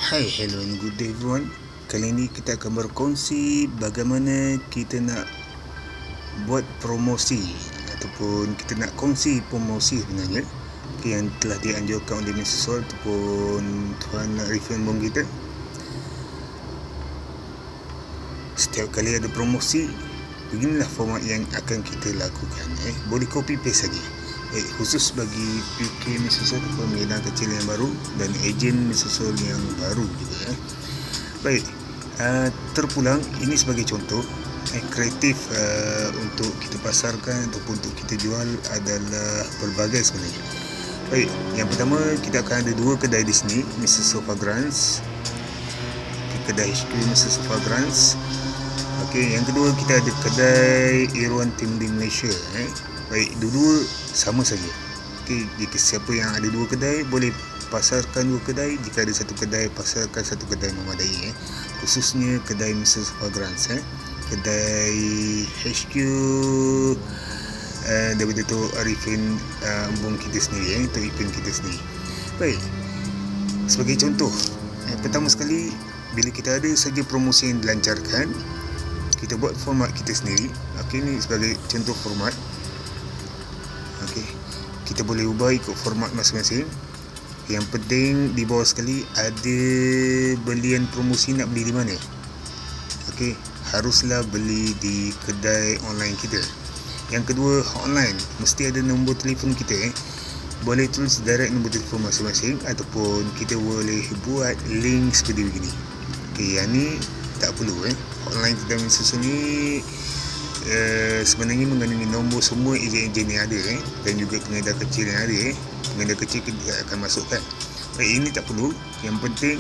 Hai, hello and good day everyone. Kali ini kita akan berkongsi bagaimana kita nak buat promosi ataupun kita nak kongsi promosi sebenarnya yang telah dianjurkan oleh Mr. Sol ataupun Tuan Arifin Bong kita. Setiap kali ada promosi, beginilah format yang akan kita lakukan. Boleh copy paste saja. Khusus bagi PK Mr. Sol, pembina kecil yang baru dan ejen Mr. Sol yang baru juga. Baik, terpulang ini sebagai contoh. Kreatif untuk kita pasarkan ataupun untuk kita jual adalah pelbagai sebenarnya. Baik, yang pertama kita akan ada dua kedai di sini, Mr. Sofa Grants, kedai HQ Mr. Sofa Grants. Okey, yang kedua kita ada kedai Irwan Tim di Malaysia. Baik, dua-dua sama saja. Okey, jika siapa yang ada dua kedai boleh pasarkan dua kedai, jika ada satu kedai pasarkan satu kedai memadai. Khususnya kedai Mr. Sofa Grants, kedai HQ daripada tu Arifin Bong kita sendiri, tu Ipin kita sendiri. Baik, sebagai contoh, pertama sekali bila kita ada saja promosi yang dilancarkan, kita buat format kita sendiri. Okey, ni sebagai contoh format. Okey, kita boleh ubah ikut format masing-masing. Yang penting di bawah sekali ada belian promosi nak beli di mana. Okey, haruslah beli di kedai online kita. Yang kedua, hotline, mesti ada nombor telefon kita. Boleh tulis direct nombor telefon masing-masing ataupun kita boleh buat link seperti begini. Okey, yang ni tak perlu. Hotline kita Mr. ni sebenarnya mengandungi nombor semua ejen-ejen yang ada dan juga pengedar kecil yang ada. Pengedar kecil kita akan masukkan. Baik, ini tak perlu. Yang penting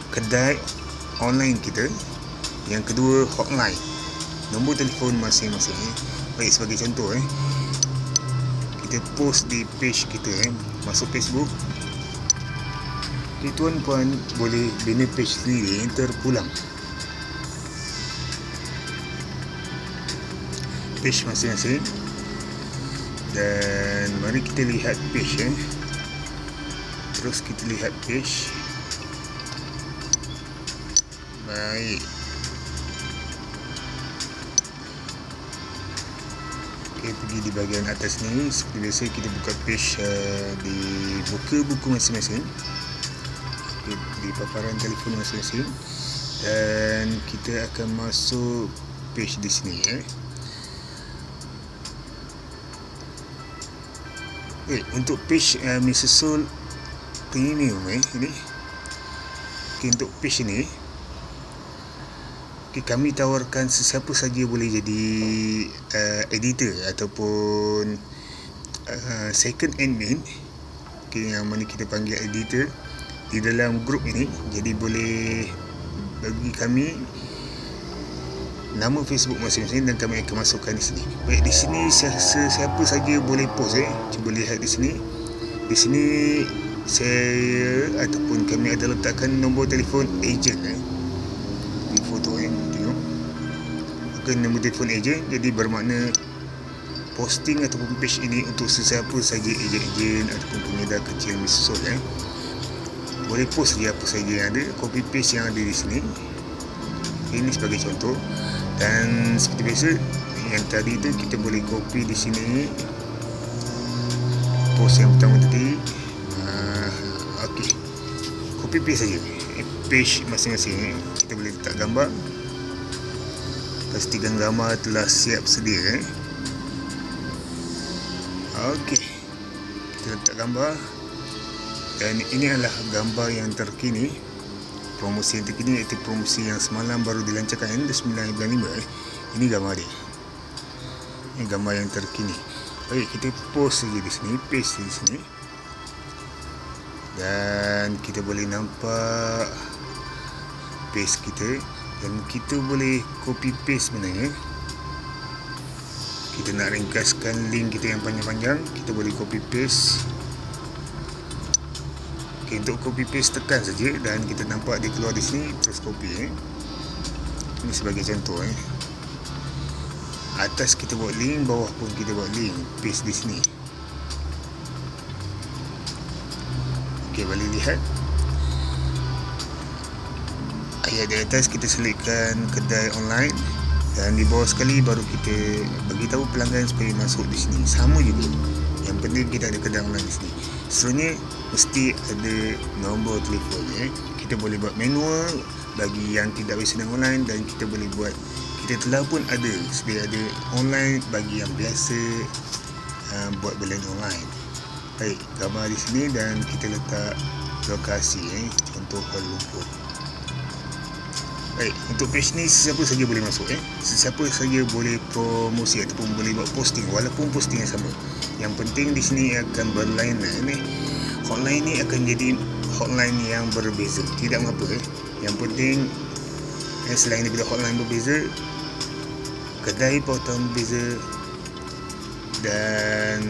kedai online kita. Yang kedua, hotline, nombor telefon masing-masing. Baik, sebagai contoh, kita post di page kita, masuk Facebook. Tuan puan boleh bina page sendiri terpulang. Page masing-masing. Dan mari kita lihat page. Terus kita lihat page. Baik. Okay, pergi di bahagian atas ni. Seperti biasa kita buka page di buka buku masing-masing, di paparan telefon masing-masing, dan kita akan masuk page di sini. Untuk page Mr. Sol Premium ini. Okay, untuk page ini kami tawarkan sesiapa saja boleh jadi editor ataupun second admin, yang mana kita panggil editor di dalam grup ini. Jadi boleh bagi kami nama Facebook masing-masing dan kami akan masukkan di sini. Baik, di sini siapa saja boleh post. Cuba lihat di sini. Di sini saya ataupun kami ada letakkan nombor telefon ejen di foto tengok. Bukan nombor telefon ejen, jadi bermakna posting ataupun page ini untuk sesiapa saja ejen-ejen ataupun pengedar kecil Mr. Sol. Boleh post saja apa saja yang ada, copy paste yang ada di sini. Ini sebagai contoh. Dan seperti biasa, yang tadi tu kita boleh copy di sini post yang pertama tadi. Okey, copy paste saja page masing-masing. Kita boleh letak gambar, pastikan gambar telah siap sedia. Okey, kita letak gambar, dan ini adalah gambar yang terkini. Promosi yang terkini iaitu promosi yang semalam baru dilancarkan, 9.95. Ini gambar dia. Ini gambar yang terkini. Baik, kita post saja di sini, paste di sini. Dan kita boleh nampak paste kita, dan kita boleh copy paste sebenarnya. Kita nak ringkaskan link kita yang panjang-panjang, kita boleh copy paste. Okay, untuk copy paste tekan saja dan kita nampak dia keluar di sini, terus copy. Ini sebagai contoh. Atas kita buat link, bawah pun kita buat link, paste di sini. Okey, boleh lihat. Ayat di atas kita selitkan kedai online, dan di bawah sekali baru kita bagi tahu pelanggan supaya masuk di sini. Sama juga, yang penting kita ada kedai online di sini. Seterusnya mesti ada nombor telefon. Kita boleh buat manual bagi yang tidak biasa dengan online, dan kita boleh buat, kita telah pun ada sedia ada online bagi yang biasa buat belanja online. Baik, gambar di sini dan kita letak lokasi, contoh Kuala Lumpur. Baik, untuk page ni sesiapa saja boleh masuk. Sesiapa saja boleh promosi ataupun boleh buat posting, walaupun posting yang sama. Yang penting di sini akan berlainan. Hotline ni akan jadi hotline yang berbeza, tidak mengapa. Yang penting selain daripada hotline berbeza, kedai pautan berbeza, dan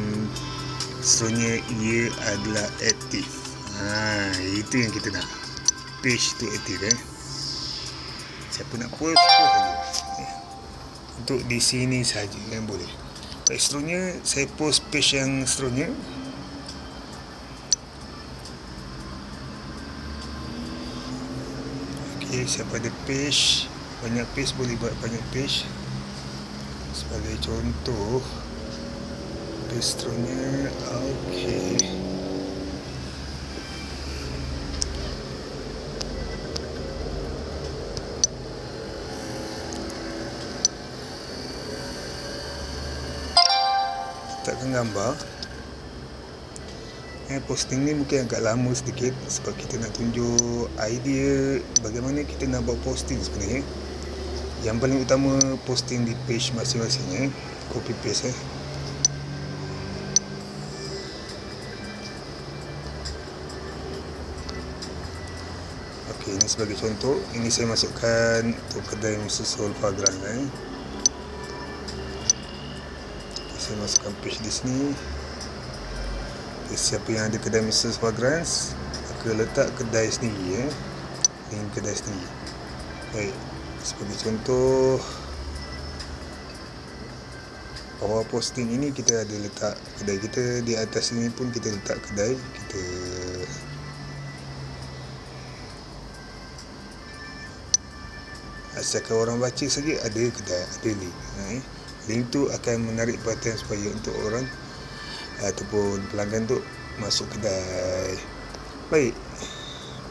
seterusnya ia adalah aktif. Itu yang kita nak, page tu aktif. Siapa nak post saja. Untuk di sini saja yang boleh. Baik, seterusnya saya post page yang seterusnya. Okey, siapa ada page, banyak page boleh buat banyak page. Sebagai contoh, page seterusnya. Okey. Letakkan gambar. Posting ni mungkin agak lama sedikit sebab kita nak tunjuk idea bagaimana kita nak buat posting sebenarnya. Yang paling utama posting di page masing-masing. Copy paste. Okey, ini sebagai contoh. Ini saya masukkan untuk kedai Mrs. Solfa Grand. Saya masukkan page di sini. Siapa yang ada kedai Mrs. Fragrance, maka letak kedai sendiri, link kedai sendiri. Baik, sebagai contoh, bawah posting ini kita ada letak kedai kita. Di atas ini pun kita letak kedai kita. Asalkan orang baca saja ada kedai, ada link. Link tu akan menarik perhatian supaya untuk orang ataupun pelanggan tu masuk kedai. Baik,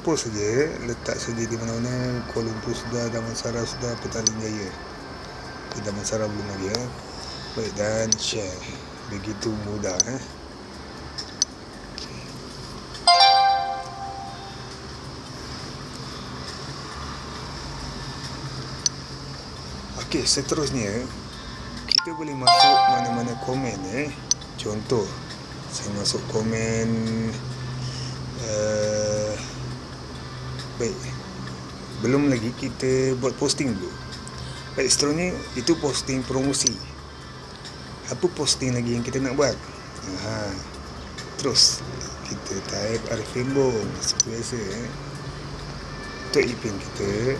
post saja, letak saja di mana-mana. Kuala Lumpur sudah, Damansara sudah, Petaling Jaya. Damansara belum lagi. Baik, dan share. Begitu mudah. Okey, seterusnya kita boleh masuk mana-mana komen. Contoh, saya masuk komen. Baik, belum lagi kita buat posting dulu. Baik, seterusnya itu posting promosi. Apa posting lagi yang kita nak buat? Terus kita type Arifin Bong seperti biasa. Untuk ipin kita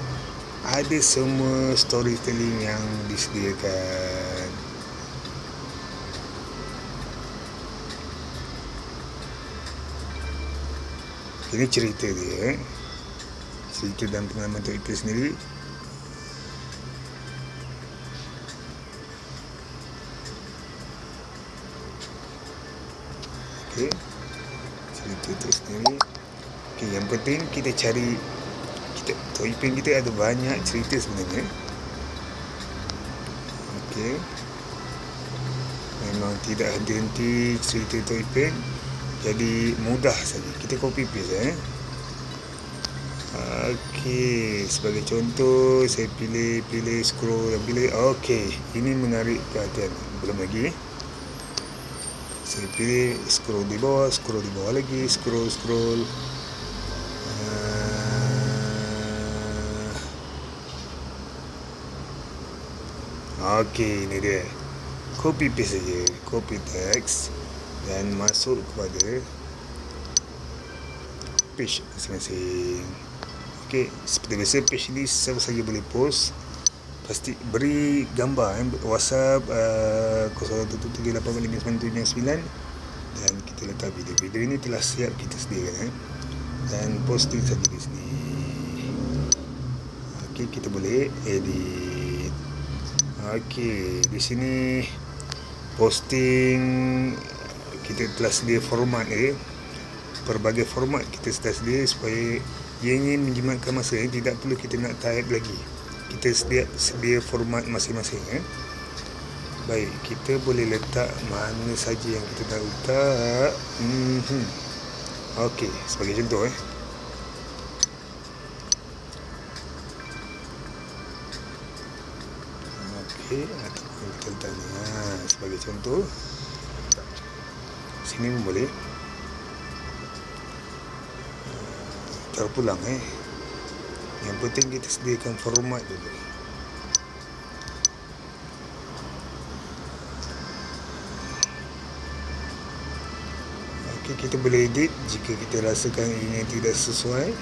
ada semua storytelling yang disediakan. Ini cerita dia, cerita dan pengalaman Tok Ipin sendiri. Okey, cerita tu sendiri. Okey, yang penting kita cari, Tok Ipin kita ada banyak cerita sebenarnya. Okey, memang tidak henti-henti cerita Tok Ipin. Jadi mudah saja kita copy paste. Okey, sebagai contoh saya pilih scroll dan pilih. Okey, ini menarik perhatian. Belum lagi. Saya pilih scroll di bawah lagi, scroll. Okey, ini dia. Copy paste saja, copy text dan masuk kepada page masing-masing. Okey, seperti biasa page ni siapa saja boleh post. Pasti beri gambar WhatsApp 0173859799 dan kita letak video ini telah siap kita sediakan dan posting saja di sini. Okey, kita boleh edit. Okey, di sini posting kita telah sedia format pelbagai format kita sudah sedia supaya dia ingin menjimatkan masa tidak perlu kita nak type lagi. Kita sedia format masing-masing Baik, kita boleh letak mana saja yang kita nak letak. Okey, sebagai contoh Okey, ataupun kita letaknya sebagai contoh. Sini pun boleh. Terpulang Yang penting kita sediakan format dulu. Okey, kita boleh edit jika kita rasakan ini tidak sesuai.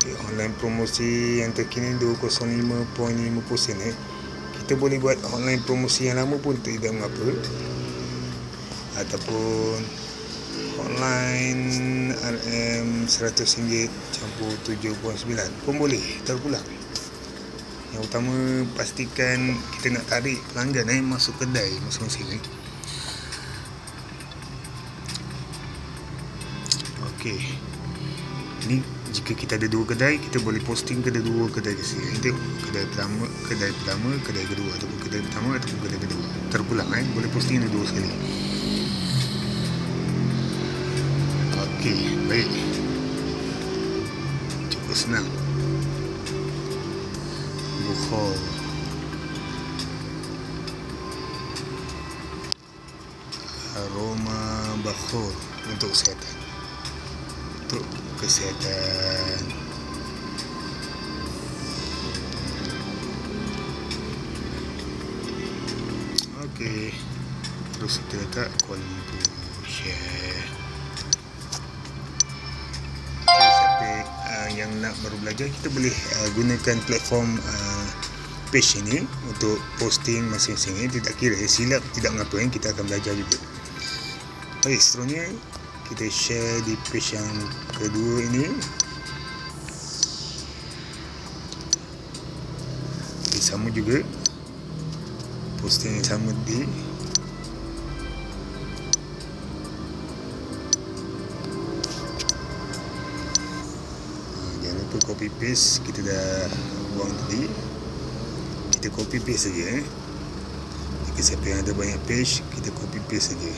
Online promosi yang terkini 205.5%. Kita boleh buat online promosi yang lama pun tidak mengapa, ataupun online RM RM100 campur 7.9 pun boleh terpulang. Yang utama pastikan kita nak tarik pelanggan masuk kedai masing-masing Okey, ini jika kita ada dua kedai, kita boleh posting ke dua kedai ke sini. Tengok kedai pertama, kedai kedua, ataupun kedai pertama ataupun kedai kedua. Terpulang boleh posting dua sekali. Okey, baik. Cukup senang. Bukhor. Aroma bakhor untuk kesihatan. Okey, terus kita letak Kuala Lumpur share. Siapa yang nak baru belajar, kita boleh gunakan platform page ini untuk posting masing-masing. Tidak kira silap tidak mengapa, kita akan belajar juga. Baik, seterusnya kita share di page yang kedua ini. Sama juga posting yang sama di jangan lupa copy paste. Kita dah buang tadi, kita copy paste saja jika siapa yang ada banyak page, kita copy paste saja.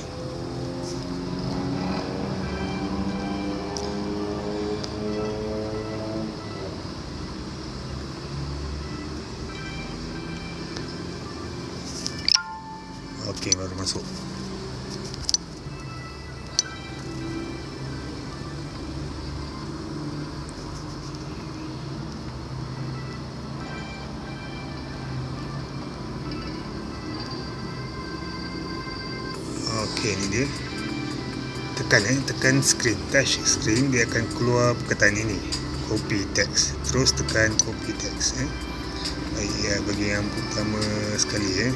Okey, baru masuk. Okey, ni dia. Tekan screen, touch screen, dia akan keluar perkataan ini, copy text. Terus tekan copy text Baik, bagi yang pertama sekali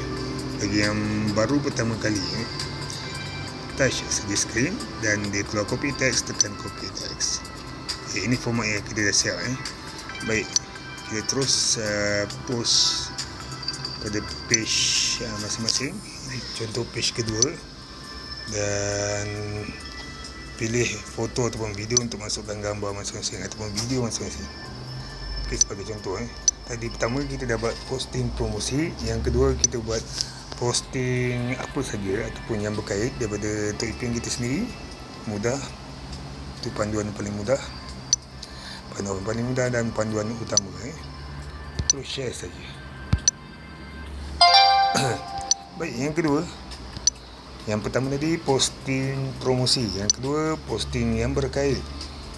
bagi yang baru pertama kali touch saja screen dan dia keluar copy text, tekan copy text. Ini format yang kita dah siap Baik, kita terus post pada page masing-masing. Contoh page kedua, dan pilih foto ataupun video untuk masukkan gambar masing-masing ataupun video masing-masing. Okey, sebagai contoh tadi pertama kita dah buat posting promosi, yang kedua kita buat posting apa saja ataupun yang berkait daripada Tok Ipin kita sendiri. Mudah, itu panduan paling mudah, dan panduan utama terus share saja. Baik, yang kedua, yang pertama tadi posting promosi, yang kedua posting yang berkait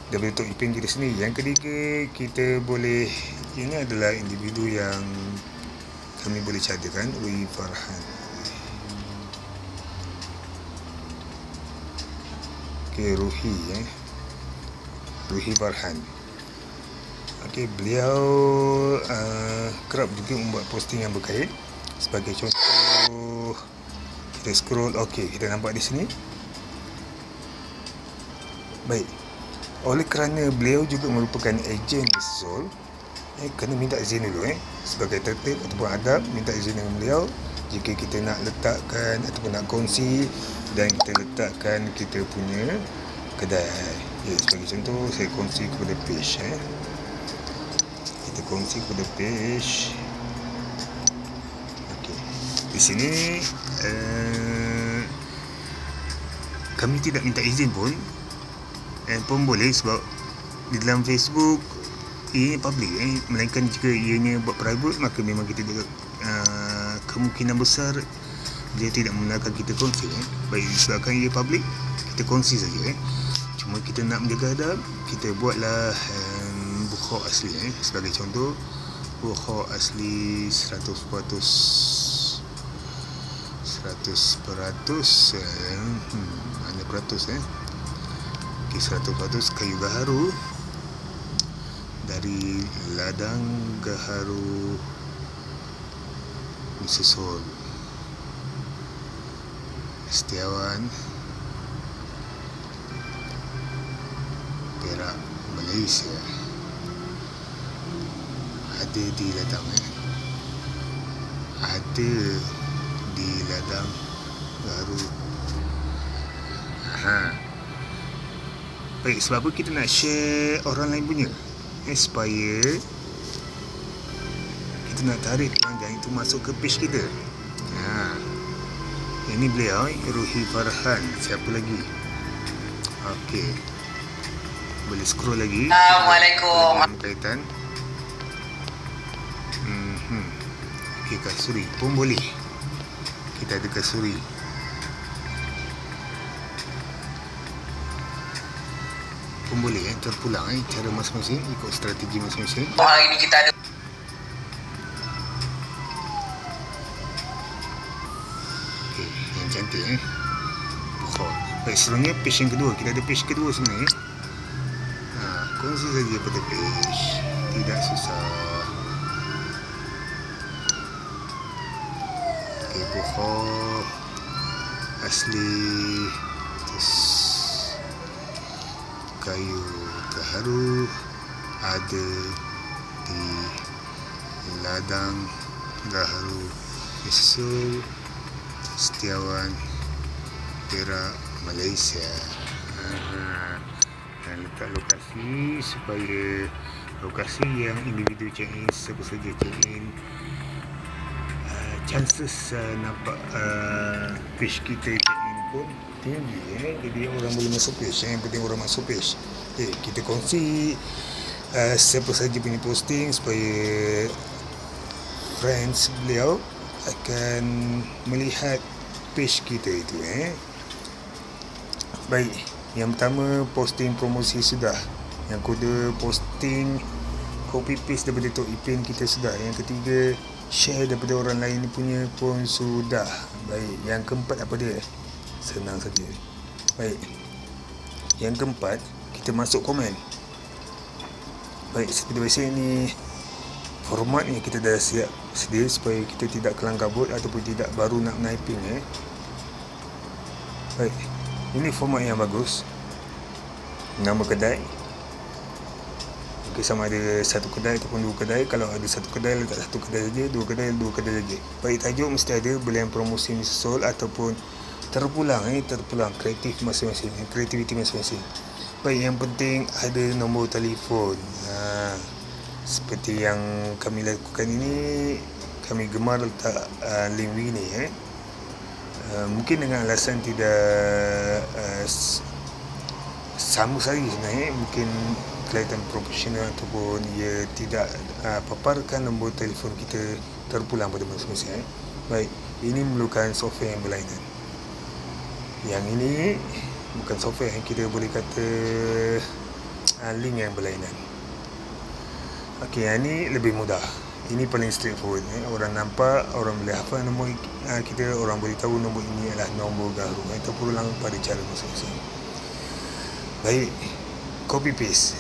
daripada Tok Ipin kita sendiri. Yang ketiga, kita boleh, ini adalah individu yang kami boleh cadangkan, Farhan. Okey, Ruhi Farhan. Okey, beliau kerap juga membuat posting yang berkait. Sebagai contoh, kita scroll. Okey, kita nampak di sini. Baik, oleh kerana beliau juga merupakan ejen Mr. Zul, kena minta izin dulu sebagai tertib ataupun adab, minta izin dengan beliau jika kita nak letakkan ataupun nak kongsi dan kita letakkan kita punya kedai. Sebagai contoh saya kongsi kepada page kita kongsi kepada page. Okey, di sini kami tidak minta izin pun boleh, sebab di dalam Facebook ini public melainkan jika ianya buat private, maka memang kita tidak kemungkinan besar dia tidak membenarkan kita kongsi. Baik, disebabkan ia public, kita kongsi saja. Cuma kita nak menjaga adab, kita buatlah bukhak asli. Sebagai contoh, bukhak asli 100% mana peratus okay, 100% kayu gaharu dari ladang gaharu disusul Setiawan, Perak, Malaysia. Ada di ladang ada di ladang gaharu. Baik, sebab apa kita nak share orang lain punya supaya kita nak tarik panjang itu masuk ke page kita. Ini beliau Ruhi Farhan. Siapa lagi? Okey, boleh scroll lagi. Assalamualaikum. Kaitan okey, Kasuri pun boleh. Kita ada Kasuri. Pun boleh terpulang cara masing-masing, ikut strategi masing-masing. Hari ini kita ada yang cantik bukhak. Baik, seterusnya page yang kedua. Kita ada page kedua sebenarnya. Kongsi saja pada page, tidak susah. Okay, bukhak asli, terus kayu gaharu ada di ladang gaharu disusul Setiawan, Perak, Malaysia. Dan letak lokasi supaya lokasi yang individu check in, siapa saja check in, chances nampak page kita check in pun tinggi. Jadi orang boleh masuk page. Yang penting orang masuk page. Kita kongsi siapa saja punya posting supaya friends beliau akan melihat page kita itu. Baik, yang pertama posting promosi sudah. Yang kedua posting copy paste daripada Tok Ipin kita sudah. Yang ketiga share daripada orang lain punya pun sudah. Baik, yang keempat apa dia? Senang saja. Baik, yang keempat kita masuk komen. Baik, seperti biasa ini format yang kita dah siap sedia supaya kita tidak kelang kabut ataupun tidak baru nak typing. Baik, ini format yang bagus. Nama kedai, sama ada satu kedai ataupun dua kedai. Kalau ada satu kedai, letak satu kedai saja. Dua kedai saja. Baik, tajuk mesti ada, belian promosi susul ataupun terpulang kreativiti masing-masing. Baik, yang penting ada nombor telefon. Seperti yang kami lakukan ini, kami gemar letak link begini. Mungkin dengan alasan tidak sama sekali sebenarnya, mungkin kelihatan profesional ataupun ia tidak paparkan nombor telefon kita terpulang pada masing-masing. Baik, ini memerlukan software yang berlainan. Yang ini bukan software yang kita boleh kata link yang berlainan. Okey, yang ni lebih mudah. Ini paling straightforward. Orang nampak, orang boleh hafal nombor kita, orang boleh tahu nombor ini adalah nombor gaharu. Terpulang pada cara masing-masing. Baik, copy paste.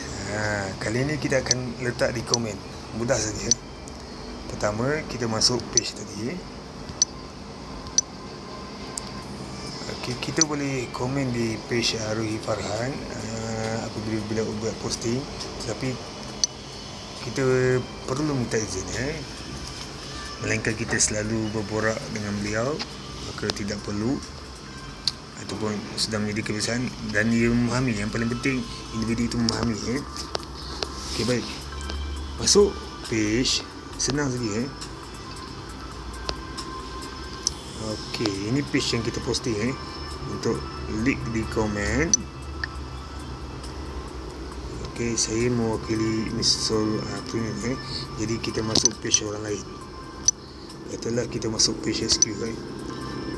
Kali ini kita akan letak di komen. Mudah saja. Pertama, kita masuk page tadi. Okey, kita boleh komen di page Ruhi Farhan apabila buat posting. Tapi kita perlu minta izin melainkan kita selalu berborak dengan beliau, maka tidak perlu, ataupun sudah menjadi kebiasaan dan dia memahami. Yang paling penting individu itu memahami. Okey, baik, masuk page, senang saja. Okey, ini page yang kita posting untuk link di komen. Okey, saya mewakili Mr. Sol Premium jadi kita masuk page orang lain. Katalah kita masuk page HQ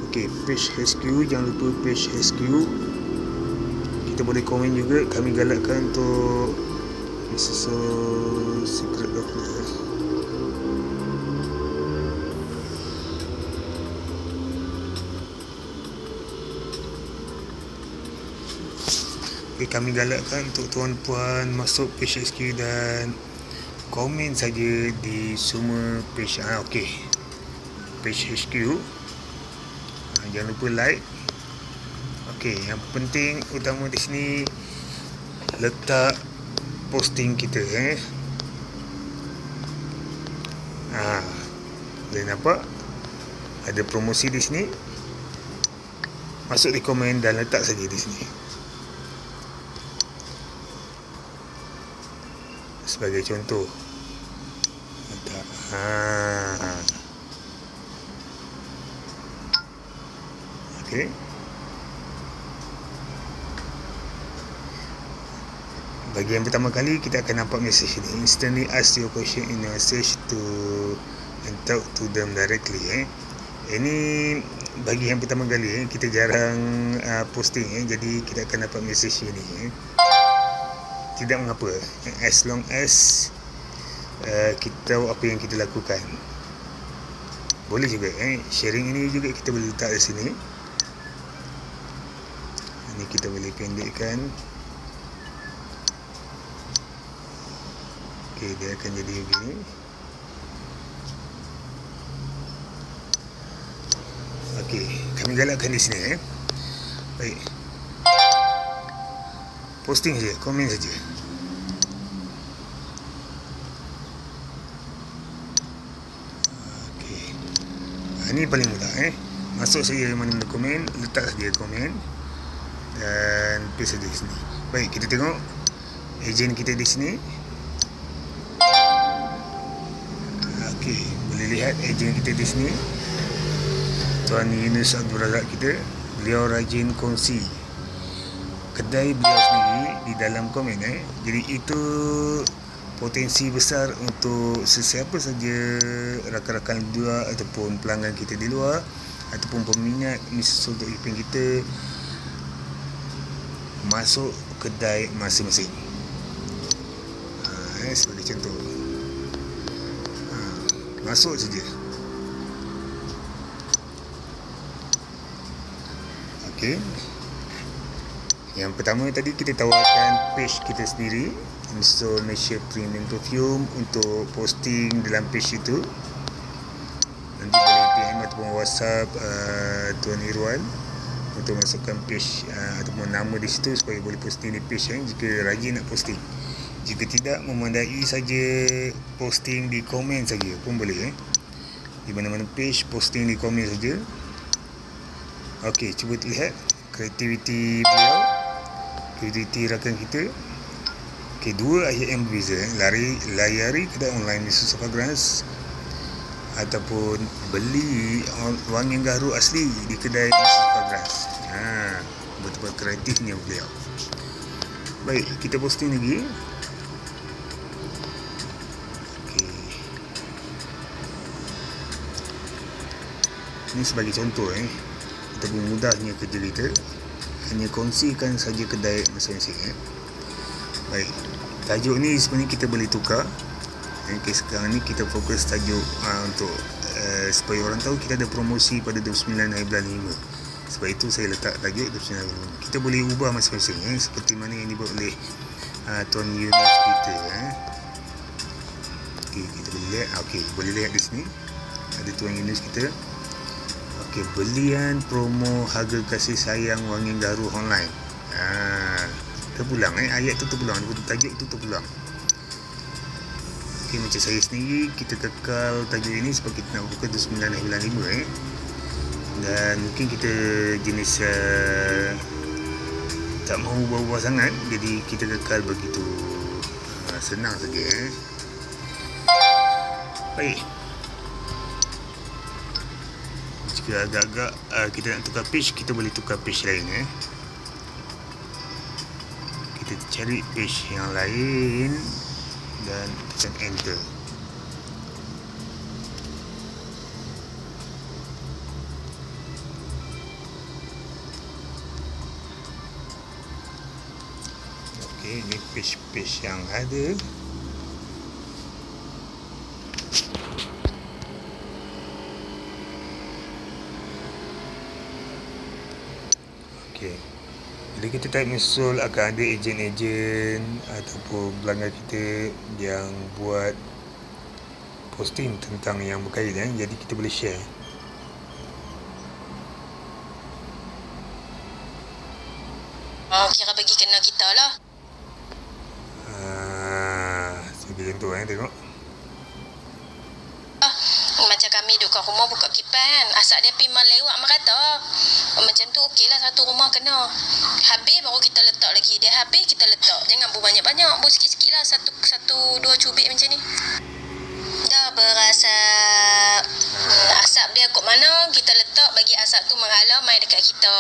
Okey, page HQ, jangan lupa page HQ. Kita boleh komen juga, kami galakkan untuk Mr. Sol Secret Document. Kami galakkan untuk tuan-puan masuk page HQ dan komen saja di semua page. Okey, page HQ, jangan lupa like. Okey, yang penting utama di sini letak posting kita. Boleh nampak ada promosi di sini. Masuk di komen dan letak saja di sini sebagai contoh. Letak okey. Bagi yang pertama kali, kita akan nampak mesej ni, instantly ask your question in a message to and talk to them directly. Ini bagi yang pertama kali, kita jarang posting, jadi kita akan dapat mesej ini. Tidak mengapa, as long as kita tahu apa yang kita lakukan. Boleh juga sharing ini juga kita boleh letak di sini. Ini kita boleh pendekkan. Okey, dia akan jadi begini. Okey, kami galakkan di sini. Baik, posting saja, komen saja. Okey, ini paling mudah. Masuk saja mana-mana komen, letak saja komen dan paste saja di sini. Baik, kita tengok ejen kita di sini. Okey, boleh lihat ejen kita di sini, Tuan Yunus Abdul Razak kita. Beliau rajin kongsi kedai beliau sendiri di dalam komen. Jadi itu potensi besar untuk sesiapa saja rakan-rakan di luar ataupun pelanggan kita di luar ataupun peminat Mr. Sol Ipin kita masuk kedai masing-masing. Sebagai contoh, masuk saja. Okey, yang pertama tadi kita tawarkan page kita sendiri, Mr. Sol Malaysia Premium Perfume, untuk posting dalam page itu. Nanti boleh PM ataupun WhatsApp Tuan Irwan untuk masukkan page ataupun nama di situ supaya boleh posting di page jika rajin nak posting. Jika tidak, memandai saja posting di komen saja pun boleh. Di mana-mana page posting di komen saja. Okey, cuba lihat kreativiti beliau, kreativiti rakan kita. Okey, dua ayat yang berbeza. Layari kedai online Mr. Safagrans ataupun beli wangi garu asli di kedai Mr. Safagrans. Betul-betul kreatifnya beliau. Baik, kita posting lagi. Okey, ini sebagai contoh ataupun mudahnya kerja kita, hanya kongsikan saja kedai masing-masing. Baik, tajuk ni sebenarnya kita boleh tukar. Okay, sekarang ni kita fokus tajuk untuk supaya orang tahu kita ada promosi pada 29 hari bulan 5. Sebab itu saya letak tajuk 29 hari bulan 5. Kita boleh ubah masing-masing seperti mana yang dibuat oleh Tuan Yunus kita. Okey, kita boleh lihat. Okey, boleh lihat di sini ada Tuan Yunus kita. Okey, belian promo harga kasih sayang wangi garu online. Terpulang ayat tu terpulang, tajuk tu terpulang. Okay, macam saya sendiri, kita kekal tajuk ini sebab kita nak buka tu 995 dan mungkin kita jenis tak mahu ubah-ubah sangat, jadi kita kekal begitu senang saja. Baik, jika agak-agak kita nak tukar page, kita boleh tukar page lain. Kita cari page yang lain dan tekan enter. Okey, ini page-page yang ada. Okey, bila kita type misal akan ada ejen-ejen ataupun pelanggan kita yang buat posting tentang yang berkaitan, jadi kita boleh share. Kira bagi kena kita lah. Seperti tu tengok. Macam kami duduk kat rumah buka kipas kan, asal dia pergi lewat merata. Macam tu okey lah, satu rumah kena. Habis baru kita letak lagi. Dia habis kita letak. Jangan buat banyak-banyak, buat sikit-sikit lah. Satu dua cubit macam ni. Dah berasa asap dia kot mana, kita letak bagi asap tu menghalau mai dekat kita.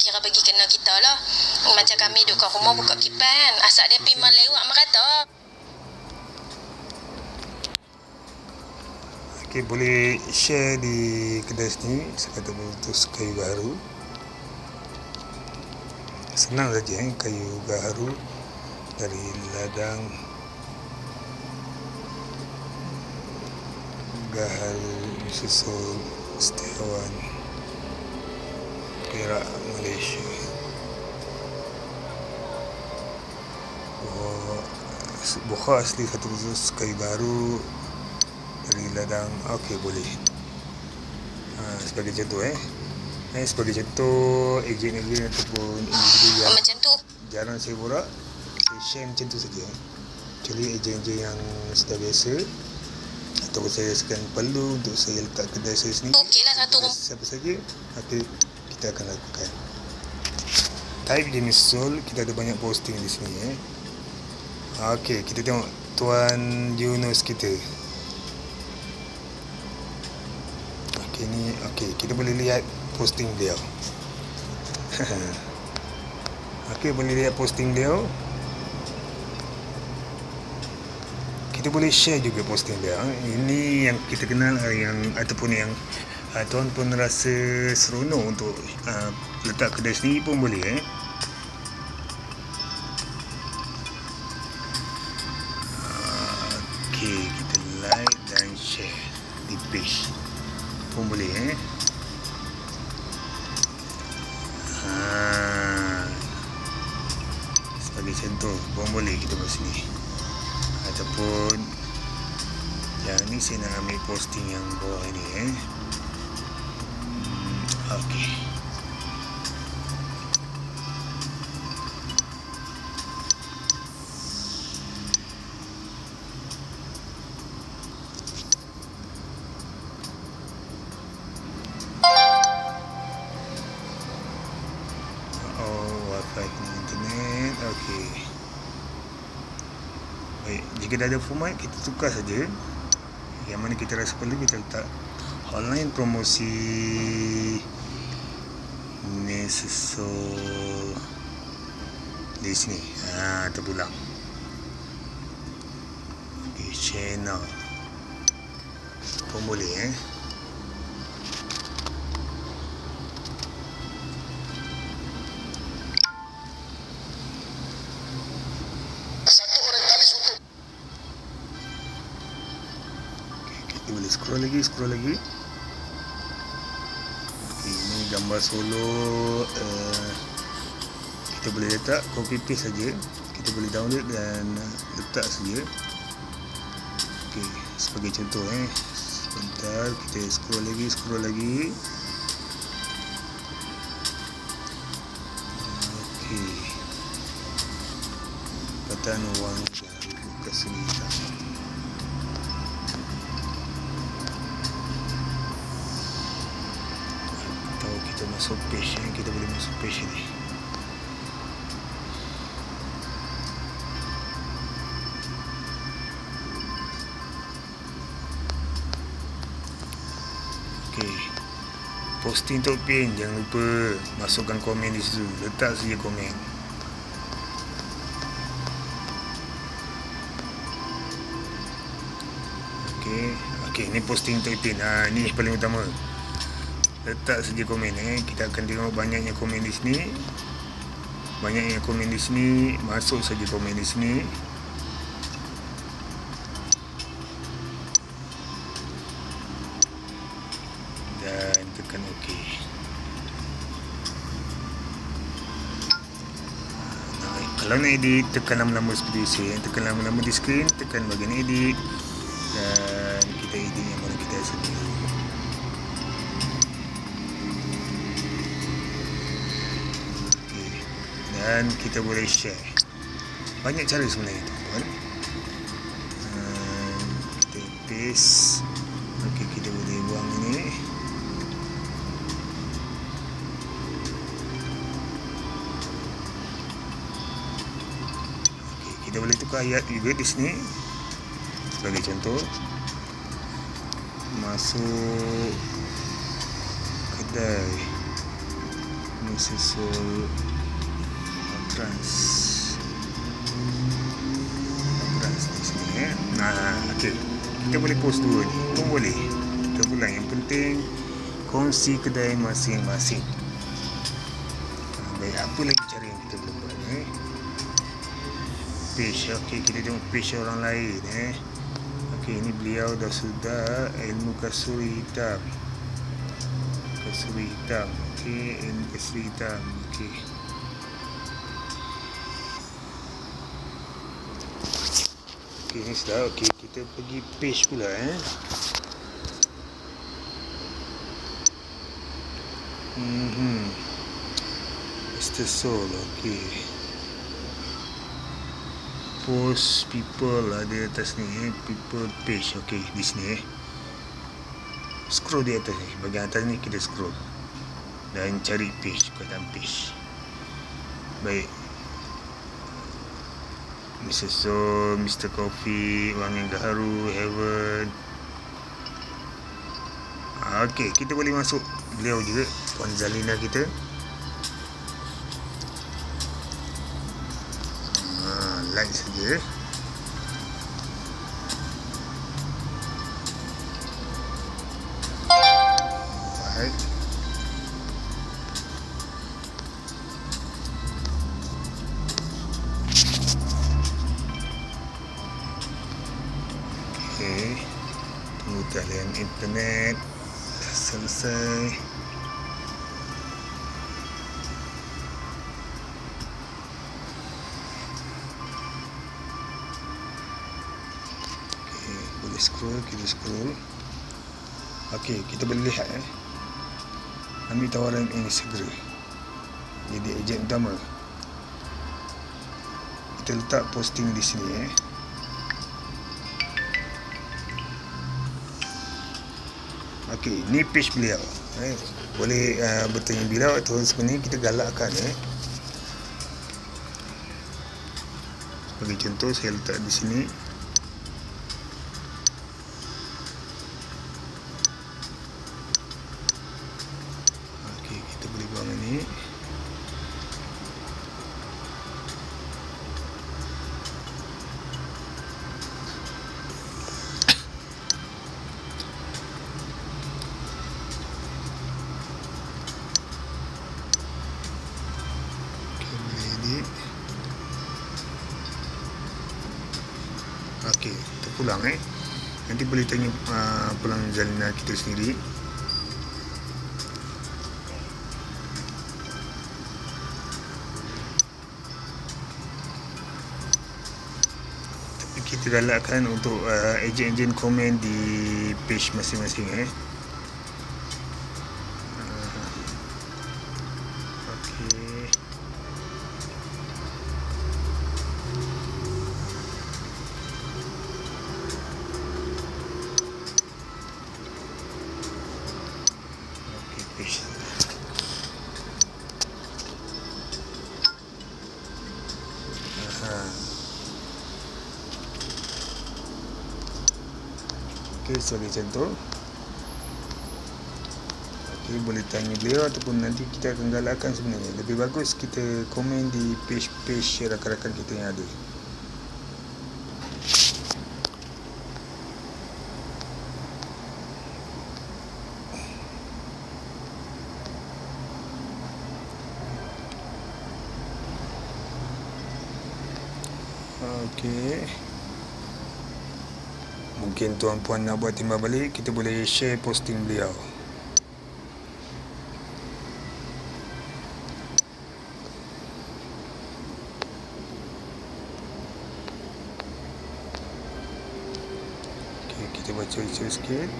Kira bagi kena kita lah. Macam kami duduk kat rumah buka kipas kan, asal dia pergi lewat merata. Okay, boleh share di kedai sini. Saya kata meletus kayu gaharu. Senang saja kayu gaharu dari ladang gaharu susul Setiawan, Perak, Malaysia. Buka asli satu khusus kayu gaharu dari ladang. Okey, boleh. Sebagai contoh sebagai contoh ejen-ejen ataupun individu yang macam tu jarang saya borak, saya share macam tu saja. Kecuali ejen-ejen yang sudah biasa atau saya rasakan perlu untuk saya letak kedai saya sendiri, okeylah satu rumah siapa saja, maka kita akan lakukan. Type jenis Sol, kita ada banyak posting di sini. Okey, kita tengok Tuan Yunus kita. Okey, kita boleh lihat posting dia. Okey, boleh lihat posting dia. Kita boleh share juga posting dia. Ini yang kita kenal, yang ataupun yang tuan pun rasa seronok untuk letak kedai sendiri pun boleh. Okey, kita like dan share di page pun boleh. Sebagai contoh pun boleh kita buat sini. Ataupun yang ni saya nak ambil posting yang bawah ini. Okey. Wifi internet. Okey. Baik, jika dah ada format, kita tukar saja. Yang mana kita rasa perlu, kita letak online promosi ni susul di sini. Terpulang. Okey, channel pun boleh. Kita boleh scroll lagi. Okay, ini gambar solo. Kita boleh letak, copy paste saja. Kita boleh download dan letak saja. Okay, sebagai contoh sebentar, kita scroll lagi. Okay, perkataan wang gaharu. kesulitan. Tahu kita masuk page ni, kita boleh masuk page ni. Okey. Posting untuk pin, jangan lupa masukkan komen di situ. Letak saja komen. Okey, ni posting untuk pin. Ni paling utama. Letak saja komen. Kita akan tengok banyaknya komen di sini. Banyaknya komen di sini, masuk saja komen di sini. Dan tekan OK. Kalau nak edit, tekan nama-nama seperti saya. Tekan nama-nama di skrin, tekan bahagian edit. Dan kita edit yang mana kita sedia. Okay. Dan kita boleh share. Banyak cara sebenarnya tuan-tuan. Kita paste. Okey, kita boleh buang ini. Kita boleh tukar ayat juga di sini. Sebagai contoh, masuk kedai Mrs. Trans di sini. Okey. Kita boleh post dua ni pun boleh. Kita ulang, yang penting kongsi kedai masing-masing. Baik, apa lagi cara yang kita boleh buat page. Okey, kita tengok page orang lain Okey, ini beliau dah sudah ilmu kasuri hitam. Okey, ilmu kasuri hitam. Okey. Okey, ni sudah. Okey, kita pergi page pula Mr. Soul. Okey. Post people ada atas ni people page. Okey, di sini scroll di atas ni, bahagian atas ni kita scroll dan cari page, perkataan page. Baik, Mr. Soul, Mr. Coffee, Wang yang Gaharu, Heaven. Okey, kita boleh masuk beliau juga, Puan Zalina kita. Like saja. Baik. Okey. Tunggu talian internet. Dah selesai. Kita scroll. Okey, kita boleh lihat ambil tawaran ini segera. Jadi ejen utama. Kita letak posting di sini Okey, ni page beliau. Boleh bertanya bila atau sebenarnya kita galakkan Sebagai contoh, saya letak di sini. Okey, kita pulang Nanti boleh tanya pulang Zalina kita sendiri. Tapi kita galakkan untuk ejen-ejen komen di page masing-masing Okey, sebagai contoh. Okey, boleh tanya beliau ataupun nanti kita akan galakkan sebenarnya. Lebih bagus kita komen di page-page rakan-rakan kita yang ada. Okey. Mungkin tuan-puan nak buat timbal balik, kita boleh share posting beliau. Okey, kita baca sikit.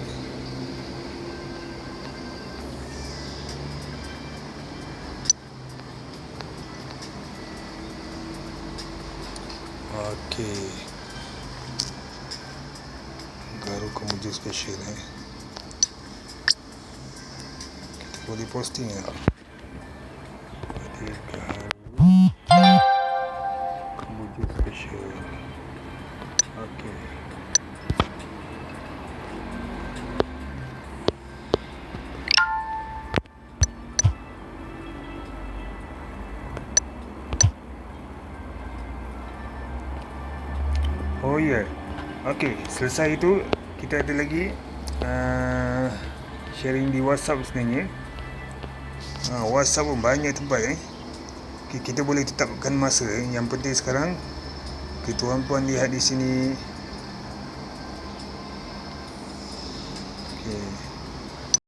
Okey. Garu Kemuju special kita boleh posting ya. Jadi Garu Kemuju special. Okey. Oh ya. Okey, selesai itu kita ada lagi sharing di WhatsApp sebenarnya. WhatsApp pun banyak tempat Okay, kita boleh tetapkan masa. Yang penting sekarang tuan-puan lihat di sini. Okey.